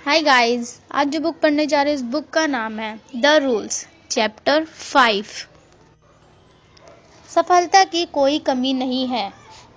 Hi guys, आज जो book पढ़ने जा रहे हैं इस बुक का नाम है द रूल्स चैप्टर 5। सफलता की कोई कमी नहीं है।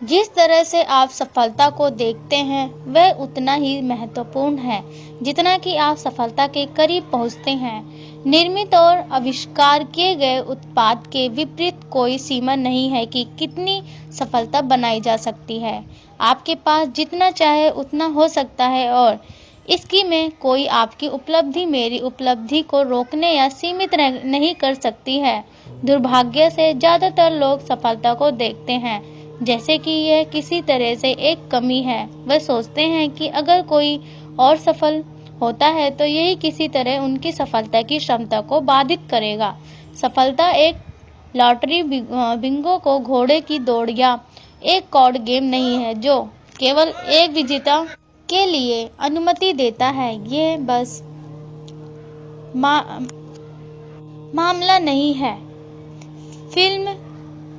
जिस तरह से आप सफलता को देखते हैं वह उतना ही महत्वपूर्ण है जितना कि आप सफलता के करीब पहुंचते हैं। निर्मित और आविष्कार किए गए उत्पाद के विपरीत कोई सीमा नहीं है कि कितनी सफलता बनाई जा सकती है। आपके पास जितना चाहे उतना हो सकता है और इसकी में कोई आपकी उपलब्धि मेरी उपलब्धि को रोकने या सीमित नहीं कर सकती है। दुर्भाग्य से ज्यादातर लोग सफलता को देखते हैं जैसे कि यह किसी तरह से एक कमी है। वह सोचते हैं कि अगर कोई और सफल होता है तो यही किसी तरह उनकी सफलता की क्षमता को बाधित करेगा। सफलता एक लॉटरी बिंगो को घोड़े की दौड़ या एक कार्ड गेम नहीं है जो केवल एक विजेता के लिए अनुमति देता है। ये बस मामला नहीं है। फिल्म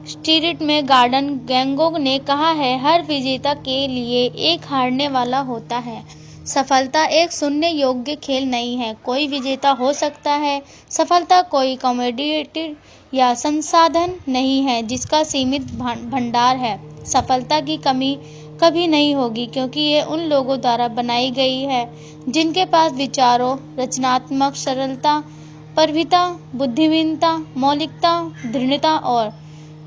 स्पिरिट में गॉर्डन गैंगो ने कहा है, हर विजेता के लिए एक हारने वाला होता है। सफलता एक सुनने योग्य खेल नहीं है। कोई विजेता हो सकता है। सफलता कोई कमोडिटी या संसाधन नहीं है जिसका सीमित भंडार है। सफलता की कमी कभी नहीं होगी क्योंकि ये उन लोगों द्वारा बनाई गई है जिनके पास विचारों, रचनात्मक सरलता, प्रभुता, बुद्धिमानता, मौलिकता, दृढ़ता और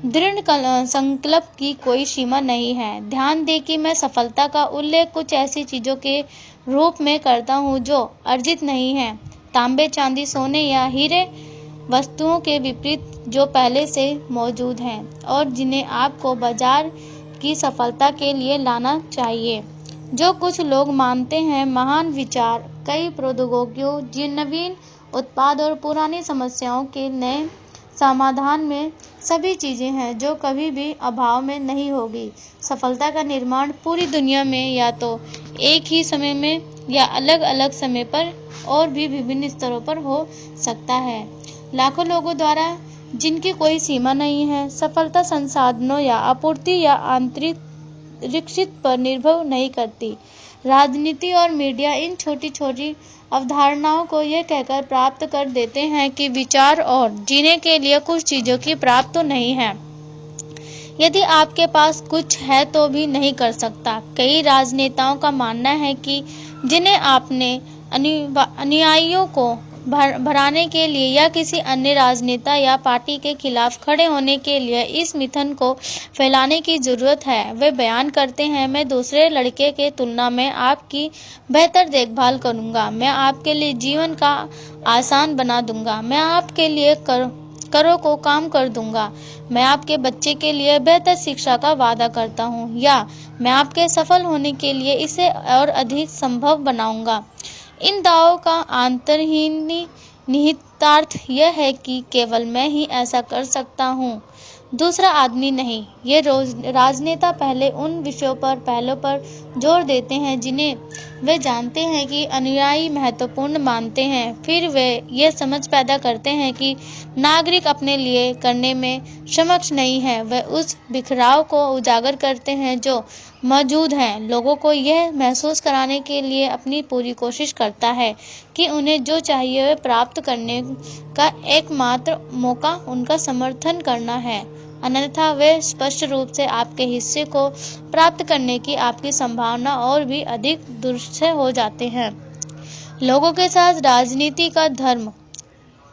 दृढ़ संकल्प की कोई सीमा नहीं है। ध्यान दें कि मैं सफलता का उल्लेख कुछ ऐसी चीजों के रूप में करता हूँ जो अर्जित नहीं है, तांबे, चांदी, सोने या हीरे, वस्तुओं के विपरीत जो पहले से मौजूद हैं और जिन्हें आपको बाजार की सफलता के लिए लाना चाहिए। जो कुछ लोग मानते हैं महान विचार, कई प्रौद्योगिकियों, जिन नवीन उत्पाद और पुरानी समस्याओं के नए समाधान में सभी चीजें हैं जो कभी भी अभाव में नहीं होगी। सफलता का निर्माण पूरी दुनिया में या तो एक ही समय में या अलग अलग समय पर और भी विभिन्न स्तरों पर हो सकता है। लाखों लोगों द्वारा जिनकी कोई सीमा नहीं है। सफलता संसाधनों या आपूर्ति या आंतरिक पर निर्भर नहीं करती। राजनीति और मीडिया इन छोटी छोटी अवधारणाओं को यह कहकर प्राप्त कर देते हैं कि विचार और जीने के लिए कुछ चीजों की प्राप्त तो नहीं है। यदि आपके पास कुछ है तो भी नहीं कर सकता। कई राजनेताओं का मानना है कि जिन्हें आपने अनुयायियों को भराने के लिए या किसी अन्य राजनेता या पार्टी के खिलाफ खड़े होने के लिए इस मिथन को फैलाने की जरूरत है। वे बयान करते हैं, मैं दूसरे लड़के के तुलना में आपकी बेहतर देखभाल करूंगा, मैं आपके लिए जीवन का आसान बना दूंगा, मैं आपके लिए करों को काम कर दूंगा, मैं आपके बच्चे के लिए बेहतर शिक्षा का वादा करता हूँ या मैं आपके सफल होने के लिए इसे और अधिक संभव बनाऊंगा। इन दावों का अंतर्निहित निहितार्थ यह है कि केवल मैं ही ऐसा कर सकता हूँ, दूसरा आदमी नहीं। ये राजनेता पहले उन विषयों पर पहलों पर जोर देते हैं जिन्हें वे जानते हैं कि अनुयायी महत्वपूर्ण मानते हैं। फिर वे ये समझ पैदा करते हैं कि नागरिक अपने लिए करने में सक्षम नहीं है। वे उस बिखराव को उजागर करते हैं जो मौजूद है, लोगों को यह महसूस कराने के लिए अपनी पूरी कोशिश करता है कि उन्हें जो चाहिए वह प्राप्त करने का एकमात्र मौका उनका समर्थन करना है, अन्यथा वे स्पष्ट रूप से आपके हिस्से को प्राप्त करने की आपकी संभावना और भी अधिक दुस्सह हो जाते हैं। लोगों के साथ राजनीति का धर्म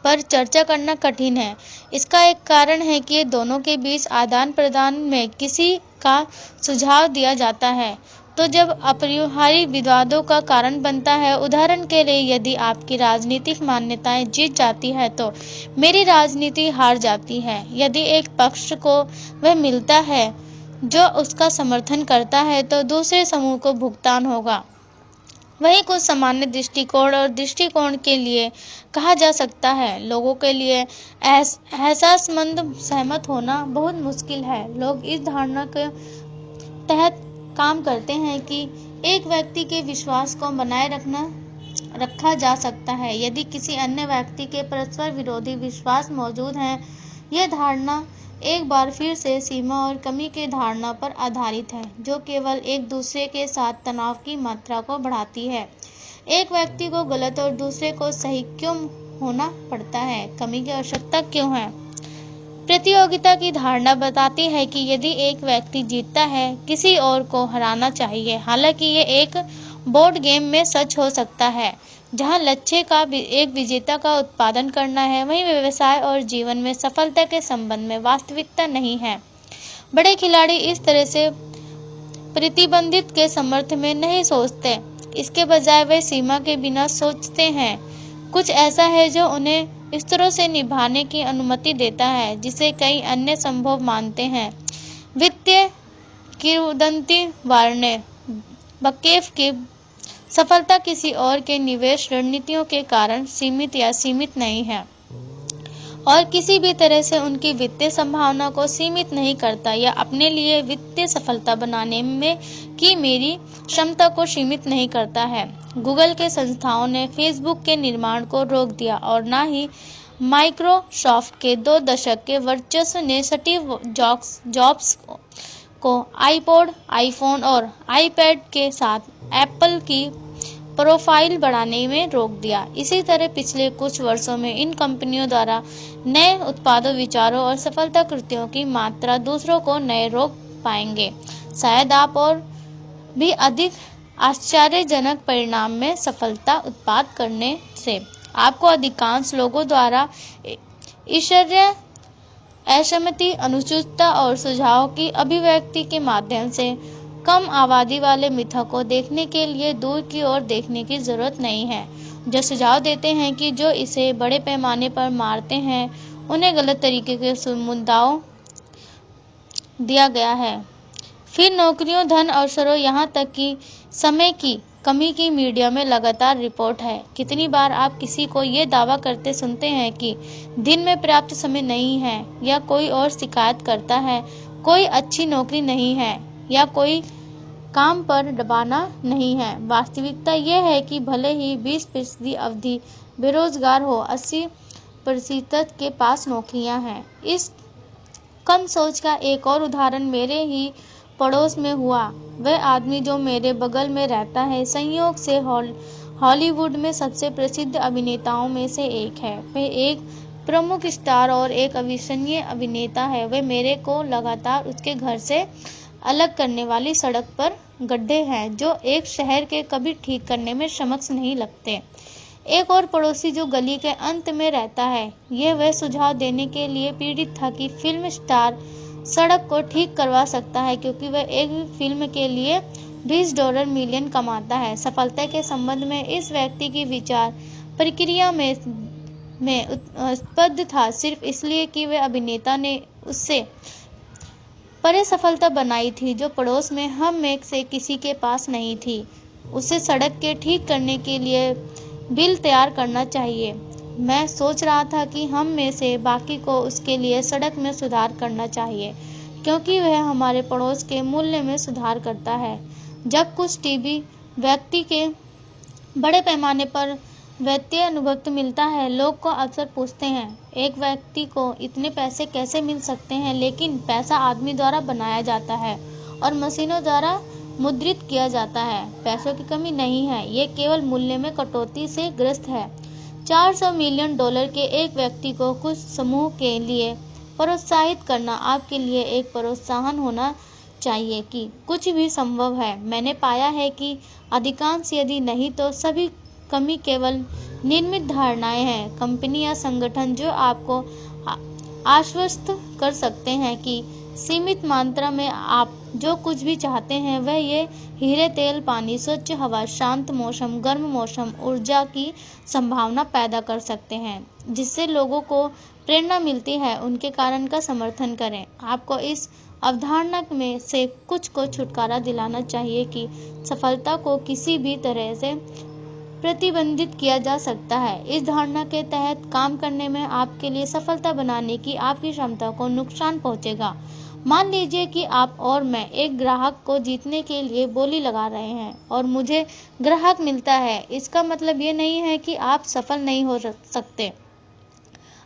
पर चर्चा करना कठिन है। इसका एक कारण है कि दोनों के बीच आदान प्रदान में किसी का सुझाव दिया जाता है तो जब अपरिहार्य विवादों का कारण बनता है। उदाहरण के लिए, यदि आपकी राजनीतिक मान्यताएं जीत जाती है तो मेरी राजनीति हार जाती है। यदि एक पक्ष को वह मिलता है जो उसका समर्थन करता है तो दूसरे समूह को भुगतान होगा। वही कुछ सामान्य दृष्टिकोण और दृष्टिकोण के लिए कहा जा सकता है। लोगों के लिए एहसासमंद सहमत होना बहुत मुश्किल है। लोग इस धारणा के तहत काम करते हैं कि एक व्यक्ति के विश्वास को बनाए रखा जा सकता है यदि किसी अन्य व्यक्ति के परस्पर विरोधी विश्वास मौजूद हैं। यह धारणा एक बार फिर से सीमा और कमी की धारणा पर आधारित है जो केवल एक दूसरे के साथ तनाव की मात्रा को बढ़ाती है। एक व्यक्ति को गलत और दूसरे को सही क्यों होना पड़ता है? कमी की आवश्यकता क्यों है? प्रतियोगिता की धारणा बताती है कि यदि एक व्यक्ति जीतता है, किसी और को हराना चाहिए। हालांकि ये एक बोर्ड गेम में सच हो सकता है, जहां लक्ष्य का एक विजेता का उत्पादन करना है, वहीं व्यवसाय और जीवन में सफलता के संबंध में वास्तविकता नहीं है। बड़े खिलाड़ी इस तरह से प्रतिबंधित के समर्थ में नहीं सोचते, इसके बजाय वे सीमा के बिना सोचते हैं। कुछ ऐसा है जो उन्हें इस तरह से निभाने की अनुमति देता है जिसे कई अन्य संभव मानते हैं। वित्तीय किंवदंती वार्ने बकेफ की सफलता किसी और के निवेश रणनीतियों के कारण सीमित या सीमित नहीं है और किसी भी तरह से उनकी वित्तीय संभावना को सीमित नहीं करता या अपने लिए वित्तीय सफलता बनाने में की मेरी क्षमता को सीमित नहीं करता है। गूगल के संस्थाओं ने फेसबुक के निर्माण को रोक दिया और न ही माइक्रोसॉफ्ट के 2 दशक के वर्चस्व ने स्टीव जॉब्स को आईपॉड, आईफोन और आईपैड के साथ एप्पल की प्रोफाइल बढ़ाने में रोक दिया। इसी तरह पिछले कुछ वर्षों में इन कंपनियों द्वारा नए उत्पादों, विचारों और सफलता कृतियों की मात्रा दूसरों को नए रोक पाएंगे। शायद आप और भी अधिक आश्चर्यजनक परिणाम में सफलता उत्पाद करने से आपको अधिकांश लोगों द्वारा ईर्ष्या, असहमति, अनुचितता और सुझाव की अभिव्यक्ति के माध्यम से कम आबादी वाले मिथक को देखने के लिए दूर की ओर देखने की जरूरत नहीं है, जो सुझाव देते हैं कि जो इसे बड़े पैमाने पर मारते हैं उन्हें गलत तरीके के मुद्दाओं दिया गया है। फिर नौकरियों, धन, अवसरों, यहाँ तक कि समय की कमी की मीडिया में लगातार रिपोर्ट है। कितनी बार आप किसी को ये दावा करते सुनते हैं कि दिन में पर्याप्त समय नहीं है, या कोई और शिकायत करता है कोई अच्छी नौकरी नहीं है, या कोई काम पर दबाना नहीं है। वास्तविकता यह है कि भले ही 20% अवधि बेरोजगार हो, 80% के पास नौकरियां हैं। इस कम सोच का एक और उदाहरण मेरे ही पड़ोस में हुआ। वह आदमी जो मेरे बगल में रहता है, संयोग से हॉलीवुड में सबसे प्रसिद्ध अभिनेताओं में से एक है। वह एक प्रमुख स्टार और एक अविश्वसनीय अभिनेता है। वह मेरे को लगातार उसके घर से अलग करने वाली सड़क पर गड्ढे हैं जो एक शहर के कभी ठीक करने में समक्ष नहीं लगते। एक और पड़ोसी जो गली के अंत में रहता है, यह वह सुझाव देने के लिए पीड़ित था कि फिल्म स्टार सड़क को ठीक करवा सकता है क्योंकि वह एक फिल्म के लिए $20 मिलियन कमाता है। सफलता के संबंध में इस व्यक्ति की विचार प्रक्रिया में स्पष्ट था, सिर्फ इसलिए कि वह अभिनेता ने उससे परे सफलता बनाई थी जो पड़ोस में हम में से किसी के पास नहीं थी। उसे सड़क के ठीक करने के लिए बिल तैयार करना चाहिए। मैं सोच रहा था कि हम में से बाकी को उसके लिए सड़क में सुधार करना चाहिए क्योंकि वह हमारे पड़ोस के मूल्य में सुधार करता है। जब कुछ टीवी व्यक्ति के बड़े पैमाने पर वित्तीय अनुभव मिलता है, लोग को अक्सर पूछते हैं, एक व्यक्ति को इतने पैसे कैसे मिल सकते हैं? लेकिन पैसा आदमी द्वारा बनाया जाता है और मशीनों द्वारा मुद्रित किया जाता है। पैसों की कमी नहीं है, ये केवल मूल्य में कटौती से ग्रस्त है। $400 मिलियन के एक व्यक्ति को कुछ समूह के लिए प्रोत्साहित करना आपके लिए एक प्रोत्साहन होना चाहिए कि कुछ भी संभव है। मैंने पाया है कि अधिकांश, यदि नहीं तो सभी कमी केवल निर्मित धारणाएं हैं। कंपनी या संगठन जो आपको आश्वस्त कर सकते हैं कि सीमित मात्रा में आप जो कुछ भी चाहते हैं वह ये हीरे, तेल, पानी, स्वच्छ हवा, शांत मौसम, गर्म मौसम, ऊर्जा की संभावना पैदा कर सकते हैं, जिससे लोगों को प्रेरणा मिलती है, उनके कारण का समर्थन करें। आपको इस अवधारणा में से कुछ को छुटकारा दिलाना चाहिए कि सफलता को किसी भी तरह से प्रतिबंधित किया जा सकता है। इस धारणा के तहत काम करने में आपके लिए सफलता बनाने की आपकी क्षमता को नुकसान पहुंचेगा। मान लीजिए कि आप और मैं एक ग्राहक को जीतने के लिए बोली लगा रहे हैं और मुझे ग्राहक मिलता है। इसका मतलब ये नहीं है कि आप सफल नहीं हो सकते।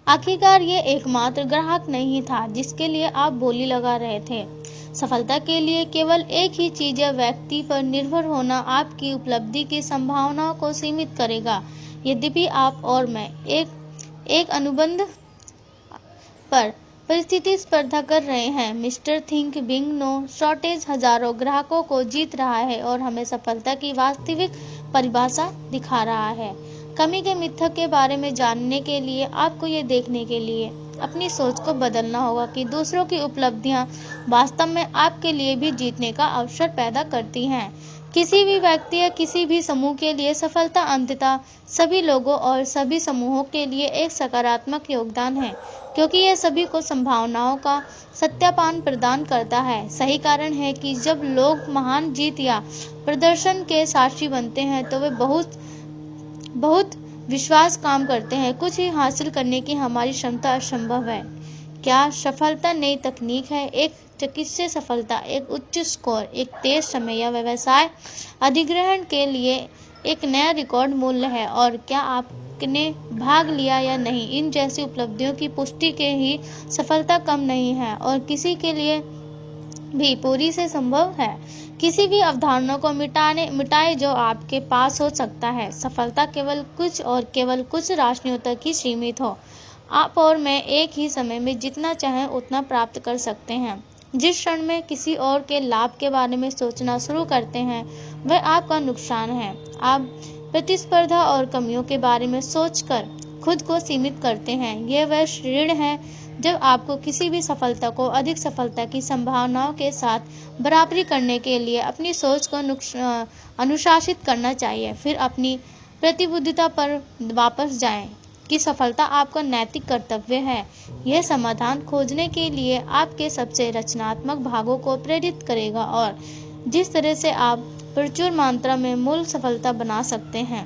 आखिरकार ये एकमात्र ग्राहक नहीं था जिसके लिए आप बोली लगा रहे थे। सफलता के लिए केवल एक ही चीज या व्यक्ति पर निर्भर होना आपकी उपलब्धि की संभावनाओं को सीमित करेगा। यद्यपि आप और मैं एक अनुबंध पर परिस्थिति स्पर्धा कर रहे हैं। Mister think bing no shortage हजारों ग्राहकों को जीत रहा है और हमें सफलता की वास्तविक परिभाषा दिखा रहा है। कमी के मिथक के बारे में जानने के लिए आपको ये देखने के लिए अपनी सोच को बदलना होगा कि दूसरों की उपलब्धियां वास्तव में आपके लिए भी जीतने का अवसर पैदा करती हैं। किसी भी व्यक्ति या किसी भी समूह के लिए सफलता अंततः सभी लोगों और सभी समूहों के लिए एक सकारात्मक योगदान है, क्योंकि यह सभी को संभावनाओं का सत्यापन प्रदान करता है। सही कारण है कि जब लोग महान जीत या प्रदर्शन के साक्षी बनते हैं तो वे बहुत विश्वास काम करते हैं। कुछ ही हासिल करने की हमारी क्षमता असंभव है। क्या सफलता नई तकनीक है? एक चिकित्सीय सफलता, एक उच्च स्कोर, एक तेज समय या व्यवसाय अधिग्रहण के लिए एक नया रिकॉर्ड मूल्य है? और क्या आपने भाग लिया या नहीं, इन जैसी उपलब्धियों की पुष्टि के ही सफलता कम नहीं है और किसी के लिए भी पूरी से संभव है। किसी भी अवधारणा को मिटाए जो आपके पास हो सकता है। सफलता केवल कुछ राशियों तक ही सीमित हो। आप और मैं एक ही समय में जितना चाहें उतना प्राप्त कर सकते हैं। जिस क्षण में किसी और के लाभ के बारे में सोचना शुरू करते हैं वह आपका नुकसान है। आप प्रतिस्पर्धा और कमियों के बारे में सोचकर खुद को सीमित करते हैं। यह वह ऋण है जब आपको किसी भी सफलता को अधिक सफलता की संभावनाओं के साथ बराबरी करने के लिए अपनी सोच को अनुशासित करना चाहिए। फिर अपनी प्रतिबद्धता पर वापस जाएं कि सफलता आपका नैतिक कर्तव्य है। यह समाधान खोजने के लिए आपके सबसे रचनात्मक भागों को प्रेरित करेगा और जिस तरह से आप प्रचुर मात्रा में मूल सफलता बना सकते हैं।